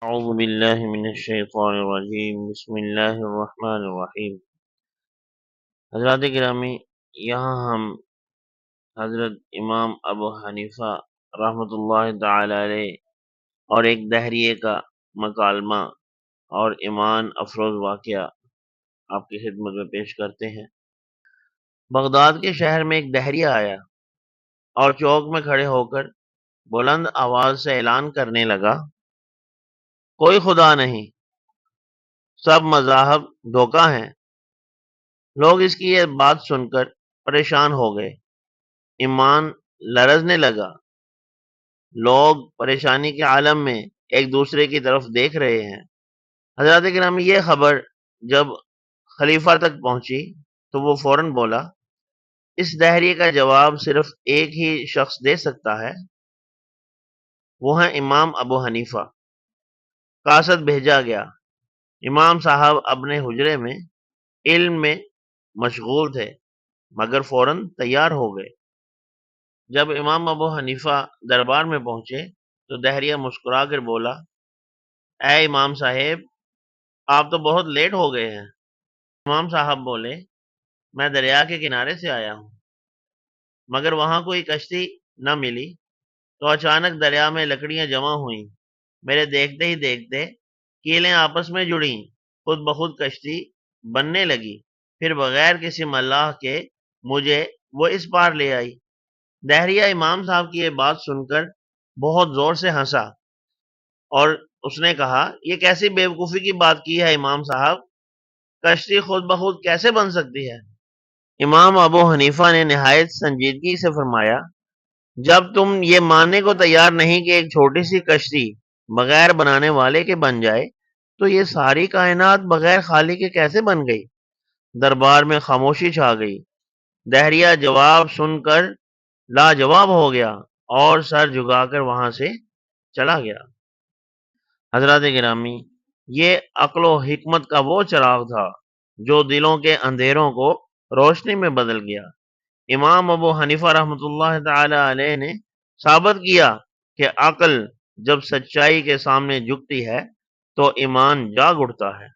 اعوذ باللہ من الشیطان الرجیم بسم اللہ الرحمن الرحیم۔ حضرات گرامی، یہاں ہم حضرت امام ابو حنیفہ رحمۃ اللہ تعالی علیہ اور ایک دہریے کا مکالمہ اور ایمان افروز واقعہ آپ کی خدمت میں پیش کرتے ہیں۔ بغداد کے شہر میں ایک دہریہ آیا اور چوک میں کھڑے ہو کر بلند آواز سے اعلان کرنے لگا، کوئی خدا نہیں، سب مذاہب دھوکہ ہیں۔ لوگ اس کی یہ بات سن کر پریشان ہو گئے، ایمان لرزنے لگا۔ لوگ پریشانی کے عالم میں ایک دوسرے کی طرف دیکھ رہے ہیں۔ حضرات کرام، یہ خبر جب خلیفہ تک پہنچی تو وہ فوراً بولا، اس دہریے کا جواب صرف ایک ہی شخص دے سکتا ہے، وہ ہے امام ابو حنیفہ۔ قاصد بھیجا گیا۔ امام صاحب اپنے حجرے میں علم میں مشغول تھے مگر فوراً تیار ہو گئے۔ جب امام ابو حنیفہ دربار میں پہنچے تو دہریہ مسکرا کر بولا، اے امام صاحب، آپ تو بہت لیٹ ہو گئے ہیں۔ امام صاحب بولے، میں دریا کے کنارے سے آیا ہوں، مگر وہاں کوئی کشتی نہ ملی تو اچانک دریا میں لکڑیاں جمع ہوئیں۔ میرے دیکھتے ہی دیکھتے کیلیں آپس میں جڑیں، خود بخود کشتی بننے لگی، پھر بغیر کسی ملاح کے مجھے وہ اس پار لے آئی۔ دہریہ امام صاحب کی یہ بات سن کر بہت زور سے ہنسا اور اس نے کہا، یہ کیسی بیوقوفی کی بات کی ہے امام صاحب، کشتی خود بخود کیسے بن سکتی ہے؟ امام ابو حنیفہ نے نہایت سنجیدگی سے فرمایا، جب تم یہ ماننے کو تیار نہیں کہ ایک چھوٹی سی کشتی بغیر بنانے والے کے بن جائے تو یہ ساری کائنات بغیر خالق کے کیسے بن گئی؟ دربار میں خاموشی چھا گئی۔ دہریہ جواب سن کر لاجواب ہو گیا اور سر جھکا کر وہاں سے چلا گیا۔ حضرات گرامی، یہ عقل و حکمت کا وہ چراغ تھا جو دلوں کے اندھیروں کو روشنی میں بدل گیا۔ امام ابو حنیفہ رحمۃ اللہ تعالی علیہ نے ثابت کیا کہ عقل جب سچائی کے سامنے جھکتی ہے تو ایمان جاگ اٹھتا ہے۔